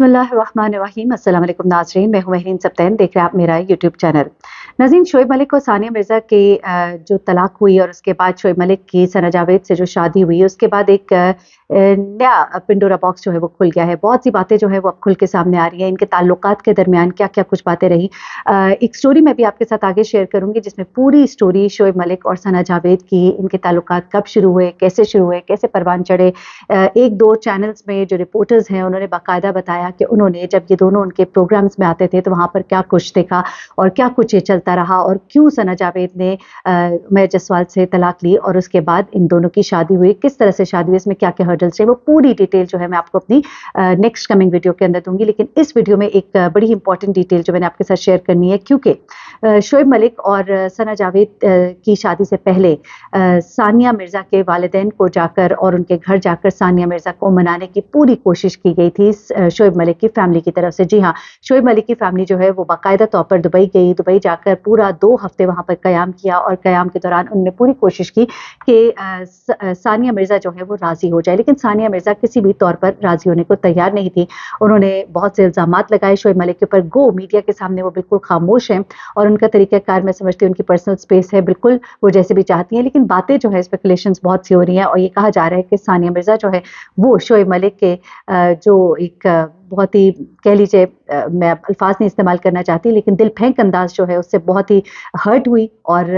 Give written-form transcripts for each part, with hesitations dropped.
बिस्मिल्लाहिर्रहमानिर्रहीम। अस्सलाम वालेकुम नाज़रीन, मैं हूं महरीन सब्तैन, देख रहे हैं आप मेरा यूट्यूब चैनल। नाज़रीन, शोएब मलिक और सानिया मिर्ज़ा की जो तलाक हुई और उसके बाद शोएब मलिक की सना जावेद से जो शादी हुई, उसके बाद एक नया पिंडोरा बॉक्स जो है वो खुल गया है। बहुत सी बातें जो है वो अब खुल के सामने आ रही हैं। इनके ताल्लुकात के दरमियान क्या-क्या कुछ बातें रही। एक स्टोरी मैं भी आपके साथ आगे शेयर करूँगी जिसमें पूरी स्टोरी शोएब मलिक और सना जावेद की, इनके ताल्लुकात कब शुरू हुए, कैसे परवान चढ़े। एक दो चैनल्स में जो रिपोर्टर्स हैं उन्होंने बाकायदा बताया कि उन्होंने जब ये दोनों उनके प्रोग्राम्स में आते थे तो वहाँ पर क्या कुछ देखा और क्या कुछ ये चलता रहा और क्यों सना जावेद ने उमैर जसवाल से तलाक ली और उसके बाद इन दोनों की शादी हुई, किस तरह से शादी हुई, इसमें क्या-क्या हर्डल्स रहे, वो पूरी डिटेल जो है मैं आपको अपनी नेक्स्ट कमिंग वीडियो के अंदर दूंगी। लेकिन इस वीडियो में एक बड़ी इंपॉर्टेंट डिटेल जो मैंने आपके साथ शेयर करनी है, क्योंकि शोएब मलिक और सना जावेद की शादी से पहले सानिया मिर्ज़ा के वालिदैन को जाकर और उनके घर जाकर सानिया मिर्ज़ा को मनाने की पूरी कोशिश की गई थी शोएब मलिक की फैमिली की तरफ से। जी हाँ, शोएब मलिक की फैमिली जो है वो बाकायदा तौर पर दुबई गई, दुबई जाकर पूरा 2 हफ्ते वहाँ पर क़याम किया और क़याम के दौरान उन्होंने पूरी कोशिश की कि सानिया मिर्ज़ा जो है वो राज़ी हो जाए, लेकिन सानिया मिर्ज़ा किसी भी तौर पर राज़ी होने को तैयार नहीं थी। उन्होंने बहुत से इल्ज़ामात लगाए शोएब मलिक के ऊपर। गो मीडिया के सामने वो बिल्कुल खामोश हैं और उनका तरीक़ाकार मैं समझती हूँ उनकी पर्सनल स्पेस है, बिल्कुल वो जैसे भी चाहती हैं, लेकिन बातें जो है स्पेकुलेशंस बहुत सी हो रही हैं और ये कहा जा रहा है कि सानिया मिर्ज़ा जो है वो शोएब मलिक के जो एक बहुत ही कह लीजिए, मैं अल्फाज नहीं इस्तेमाल करना चाहती, लेकिन दिल फेंक अंदाज जो है उससे बहुत ही हर्ट हुई और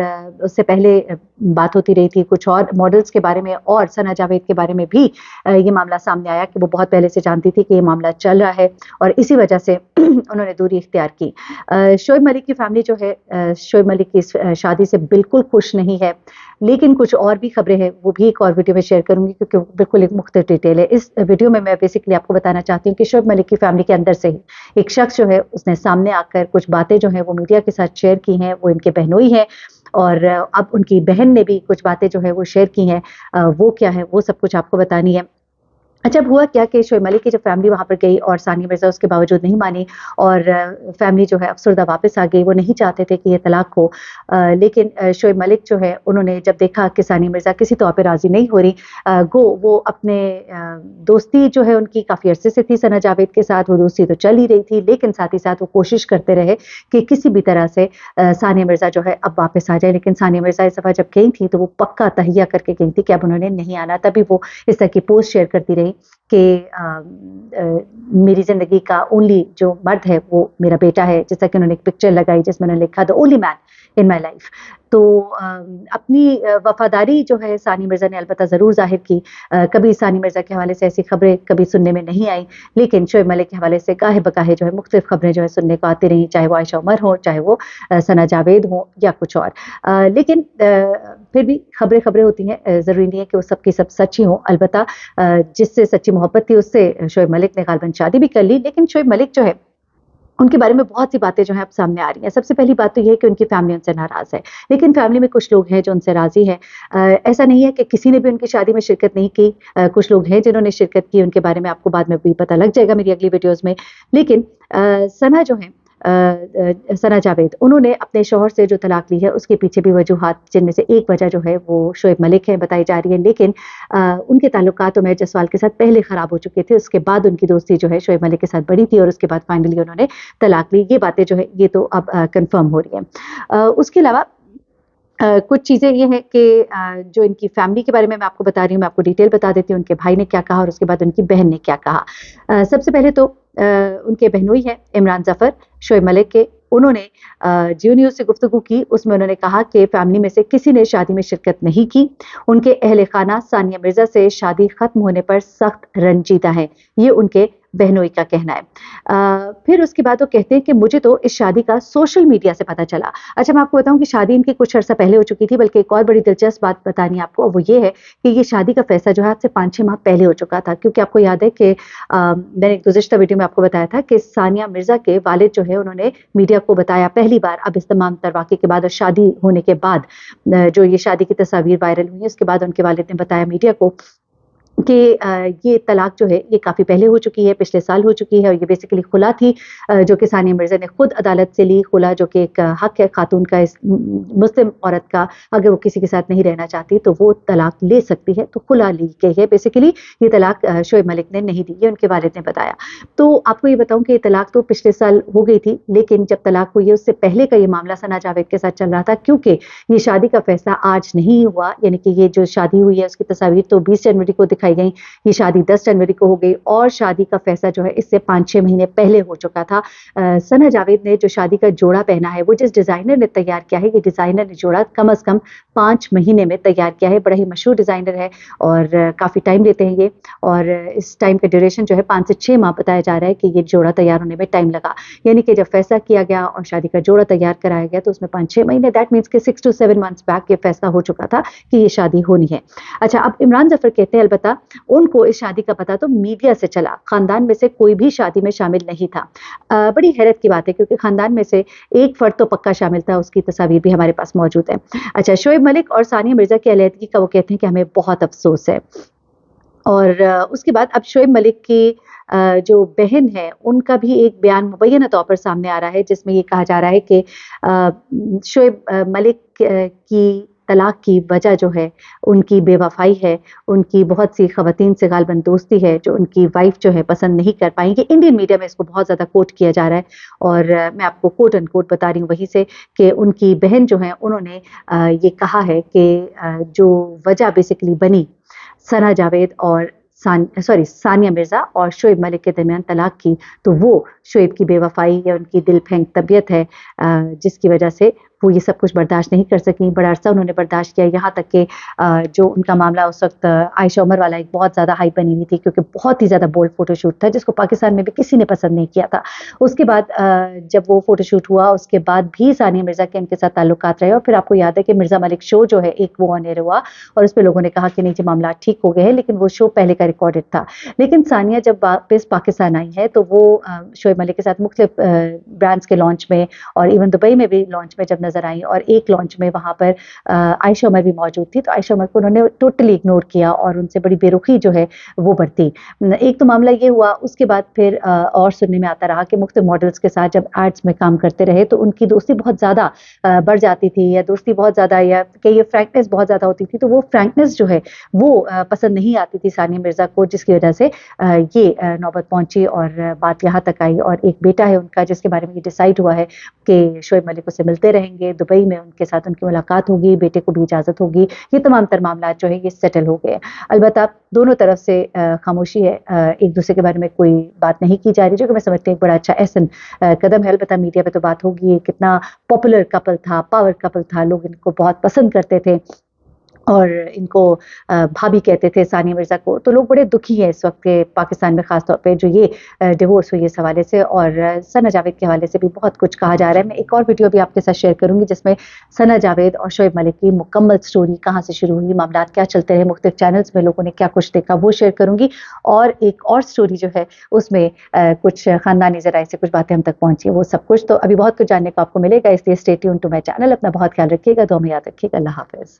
उससे पहले बात होती रही थी कुछ और मॉडल्स के बारे में और सना जावेद के बारे में भी ये मामला सामने आया कि वो बहुत पहले से जानती थी कि ये मामला चल रहा है और इसी वजह से उन्होंने दूरी इख्तियार की। शोएब मलिक की फैमिली जो है शोएब मलिक की इस शादी से बिल्कुल खुश नहीं है, लेकिन कुछ और भी खबरें हैं, वो भी एक और वीडियो में शेयर करूंगी क्योंकि बिल्कुल एक मुख्तलिफ डिटेल है। इस वीडियो में मैं बेसिकली आपको बताना चाहती हूँ कि शोएब मलिक की फैमिली के अंदर से ही एक शख्स जो है उसने सामने आकर कुछ बातें जो है वो मीडिया के साथ शेयर की हैं। वो इनके बहनोई हैं और अब उनकी बहन ने भी कुछ बातें जो है वो शेयर की हैं। वो क्या है वो सब कुछ आपको बतानी है। अच्छा, अब हुआ क्या कि शोएब मलिक की जब फैमिली वहाँ पर गई और सानिया मिर्ज़ा उसके बावजूद नहीं मानी और फैमिली जो है अफसरदा वापस आ गई। वो नहीं चाहते थे कि ये तलाक हो, लेकिन शोएब मलिक जो है उन्होंने जब देखा कि सानिया मिर्ज़ा किसी तौर पे राज़ी नहीं हो रही, वो अपने दोस्ती जो है उनकी काफ़ी अरसे से थी सना जावेद के साथ, वो दोस्ती तो चल ही रही थी, लेकिन साथ ही साथ वो कोशिश करते रहे कि किसी भी तरह से सानिया मिर्ज़ा जो है अब वापस आ जाए। लेकिन सानिया मिर्ज़ा इस दफ़ा जब गई थी तो वो पक्का तहैया करके गई थी कि अब उन्होंने नहीं आना। तभी वो इस तरह की पोस्ट शेयर करती रही कि मेरी ज़िंदगी का ओनली जो मर्द है वो मेरा बेटा है, जैसा कि उन्होंने एक पिक्चर लगाई जिसमें उन्होंने लिखा the only man in my life. तो अपनी वफादारी जो है सानिया मिर्ज़ा ने अलबत्ता ज़रूर ज़ाहिर की। कभी सानिया मिर्ज़ा के हवाले से ऐसी खबरें कभी सुनने में नहीं आई, लेकिन शोएब मलिक के हवाले से गाहे बगाहे जो है मुख्तलिफ खबरें जो है सुनने को आती रहीं, चाहे वो आयशा उमर हो, चाहे वो सना जावेद हो या कुछ और। लेकिन फिर भी खबरें खबरें होती हैं, ज़रूरी नहीं है कि वो सब की सब सच ही हों। अलबत्ता जिससे सच्ची मोहब्बत थी उससे शोएब मलिक ने गालबन शादी भी कर ली, लेकिन शोएब मलिक जो है उनके बारे में बहुत सी बातें जो हैं अब सामने आ रही हैं। सबसे पहली बात तो ये है कि उनकी फैमिली उनसे नाराज़ है, लेकिन फैमिली में कुछ लोग हैं जो उनसे राज़ी हैं। ऐसा नहीं है कि किसी ने भी उनकी शादी में शिरकत नहीं की। कुछ लोग हैं जिन्होंने शिरकत की, उनके बारे में आपको बाद में भी पता लग जाएगा मेरी अगली वीडियोज़ में। लेकिन सना जो है सना जावेद, उन्होंने अपने शौहर से जो तलाक ली है उसके पीछे भी वजूहात, जिनमें से एक वजह जो है वो शोएब मलिक है बताई जा रही है। लेकिन उनके ताल्लुकात उमैर जसवाल के साथ पहले ख़राब हो चुके थे, उसके बाद उनकी दोस्ती जो है शोएब मलिक के साथ बढ़ी थी और उसके बाद फाइनली उन्होंने तलाक ली। ये बातें जो है ये तो अब कन्फर्म हो रही हैं। उसके अलावा कुछ चीज़ें ये हैं कि जो इनकी फैमिली के बारे में मैं आपको बता रही हूँ, मैं आपको डिटेल बता देती हूँ, उनके भाई ने क्या कहा और उसके बाद उनकी बहन ने क्या कहा। सबसे पहले तो उनके बहनोई हैं इमरान ज़फ़र शोएब मलिक के, उन्होंने जियो न्यूज़ से गुफ्तगू की। उसमें उन्होंने कहा कि फैमिली में से किसी ने शादी में शिरकत नहीं की। उनके अहले खाना सानिया मिर्ज़ा से शादी ख़त्म होने पर सख्त रंजीदा हैं, ये उनके बहनोई का कहना है। फिर उसके बाद वो कहते हैं कि मुझे तो इस शादी का सोशल मीडिया से पता चला। अच्छा, मैं आपको बताऊं कि शादी इनकी कुछ अर्सा पहले हो चुकी थी, बल्कि एक और बड़ी दिलचस्प बात बतानी है आपको, वो ये है कि ये शादी का फैसला जो है आज से 5-6 माह पहले हो चुका था, क्योंकि आपको याद है कि मैंने गुज़िश्ता वीडियो में आपको बताया था कि सानिया मिर्ज़ा के वालिद जो है उन्होंने मीडिया को बताया पहली बार, अब इस तमाम तरवाक़े के बाद और शादी होने के बाद जो ये शादी की तस्वीर वायरल हुई है उसके बाद उनके वालिद ने बताया मीडिया को کہ یہ طلاق جو ہے یہ کافی پہلے ہو چکی ہے، پچھلے سال ہو چکی ہے، اور یہ بیسیکلی خلا تھی جو کہ ثانیہ مرزا نے خود عدالت سے لی. خلا جو کہ ایک حق ہے خاتون کا، مسلم عورت کا، اگر وہ کسی کے ساتھ نہیں رہنا چاہتی تو وہ طلاق لے سکتی ہے. تو خلا لی گئی ہے. بیسیکلی یہ طلاق شعیب ملک نے نہیں دی، یہ ان کے والد نے بتایا. تو آپ کو یہ بتاؤں کہ یہ طلاق تو پچھلے سال ہو گئی تھی، لیکن جب طلاق ہوئی ہے اس سے پہلے کا یہ معاملہ ثنا جاوید کے ساتھ چل رہا تھا، کیونکہ یہ شادی کا فیصلہ آج نہیں ہوا. یعنی کہ یہ جو شادی ہوئی ہے اس کی تصاویر تو 20 جنوری کو دکھائی گئی، یہ شادی 10 جنوری کو ہو گئی، اور شادی کا فیصلہ جو ہے اس سے 5-6 مہینے پہلے ہو چکا تھا. ثنا جاوید نے جو شادی کا جوڑا پہنا ہے، وہ جس ڈیزائنر نے تیار کیا ہے، یہ ڈیزائنر نے جوڑا کم از کم 5 مہینے میں تیار کیا ہے. بڑا ہی مشہور ڈیزائنر ہے اور کافی ٹائم لیتے ہیں یہ، اور اس ٹائم کا ڈیوریشن جو ہے 5 سے 6 ماہ بتایا جا رہا ہے کہ یہ جوڑا تیار ہونے میں ٹائم لگا. یعنی کہ جب فیصلہ کیا گیا اور شادی کا جوڑا تیار کرایا گیا تو اس میں 5-6 مہینے، دیٹ مینس کہ 6 to 7 months بیک یہ فیصلہ ہو چکا تھا کہ یہ شادی ہونی ہے. اچھا، اب عمران ظفر کہتے ہیں البتہ ان کو اس شادی کا پتہ تو میڈیا سے چلا، خاندان میں سے کوئی بھی شادی میں شامل نہیں تھا. بڑی حیرت کی بات ہے کیونکہ خاندان میں سے ایک فرد تو پکا شامل تھا، اس کی تصاویر بھی ہمارے پاس موجود ہے. اچھا، شعیب ملک اور ثانیہ مرزا کی علیحدگی کا وہ کہتے ہیں کہ ہمیں بہت افسوس ہے. اور اس کے بعد اب شعیب ملک کی جو بہن ہے ان کا بھی ایک بیان مبینہ طور پر سامنے آ رہا ہے، جس میں یہ کہا جا رہا ہے کہ شعیب ملک کی طلاق کی وجہ جو ہے ان کی بے وفائی ہے، ان کی بہت سی خواتین سے غالباً دوستی ہے جو ان کی وائف جو ہے پسند نہیں کر پائیں گے. انڈین میڈیا میں اس کو بہت زیادہ کوٹ کیا جا رہا ہے، اور میں آپ کو کوٹ ان کوٹ بتا رہی ہوں وہیں سے کہ ان کی بہن جو ہیں انہوں نے یہ کہا ہے کہ جو وجہ بیسیکلی بنی ثنا جاوید اور ثانیہ مرزا اور شعیب ملک کے درمیان طلاق کی، تو وہ شعیب کی بے وفائی یا ان کی دل پھینک طبیعت ہے، جس کی وجہ سے وہ یہ سب کچھ برداشت نہیں کر سکیں. بڑا عرصہ انہوں نے برداشت کیا، یہاں تک کہ جو ان کا معاملہ اس وقت عائشہ عمر والا ایک بہت زیادہ ہائی بنی ہوئی تھی، کیونکہ بہت ہی زیادہ بولڈ فوٹو شوٹ تھا جس کو پاکستان میں بھی کسی نے پسند نہیں کیا تھا. اس کے بعد جب وہ فوٹو شوٹ ہوا اس کے بعد بھی ثانیہ مرزا کے ان کے ساتھ تعلقات رہے، اور پھر آپ کو یاد ہے کہ مرزا ملک شو جو ہے ایک وہ آن ایئر ہوا اور اس پہ لوگوں نے کہا کہ نہیں جی معاملات ٹھیک ہو گئے ہیں، لیکن وہ شو پہلے کا ریکارڈڈ تھا. لیکن ثانیہ جب واپس پاکستان آئی ہے تو وہ شعیب ملک کے ساتھ مختلف برانڈز کے لانچ میں اور ایون دبئی میں بھی لانچ میں جب نظر آئی، اور ایک لانچ میں وہاں پر عائشہ عمر بھی موجود تھی، تو عائشہ عمر کو انہوں نے ٹوٹلی اگنور کیا اور ان سے بڑی بے رخی جو ہے وہ برتی. ایک تو معاملہ یہ ہوا، اس کے بعد پھر اور سننے میں آتا رہا کہ مختلف ماڈلز کے ساتھ جب ایڈز میں کام کرتے رہے تو ان کی دوستی بہت زیادہ بڑھ جاتی تھی، یا دوستی بہت زیادہ، یا کہ یہ فرینکنیس بہت زیادہ ہوتی تھی. تو وہ فرینکنیس جو ہے وہ پسند نہیں آتی تھی ثانیہ مرزا کو، جس کی وجہ سے یہ نوبت پہنچی اور بات یہاں تک آئی. اور ایک بیٹا ہے ان کا جس کے بارے میں یہ ڈیسائیڈ ہوا ہے کہ شعیب ملک سے ملتے رہیں گے، دبئی میں ان کے ساتھ ان کی ملاقات ہوگی، بیٹے کو بھی اجازت ہوگی. یہ تمام تر معاملات جو ہے یہ سیٹل ہو گئے. البتہ دونوں طرف سے خاموشی ہے، ایک دوسرے کے بارے میں کوئی بات نہیں کی جا رہی، جو کہ میں سمجھتی ہوں ایک بڑا اچھا احسن قدم ہے. البتہ میڈیا پہ تو بات ہوگی، کتنا پاپولر کپل تھا، پاور کپل تھا، لوگ ان کو بہت پسند کرتے تھے اور ان کو بھابھی کہتے تھے ثانیہ مرزا کو. تو لوگ بڑے دکھی ہیں اس وقت کے پاکستان میں، خاص طور پہ جو یہ ڈیورس ہوئی اس حوالے سے. اور ثنا جاوید کے حوالے سے بھی بہت کچھ کہا جا رہا ہے. میں ایک اور ویڈیو بھی آپ کے ساتھ شیئر کروں گی جس میں ثنا جاوید اور شعیب ملک کی مکمل سٹوری کہاں سے شروع ہوئی، معاملات کیا چلتے رہے، مختلف چینلز میں لوگوں نے کیا کچھ دیکھا، وہ شیئر کروں گی. اور ایک اور سٹوری جو ہے اس میں کچھ خاندانی ذرائع سے کچھ باتیں ہم تک پہنچی، وہ سب کچھ تو ابھی بہت کچھ جاننے کو آپ کو ملے گا. اس لیے stay tuned to my channel. اپنا بہت خیال رکھیے گا، دعا میں یاد رکھیے گا. اللہ حافظ.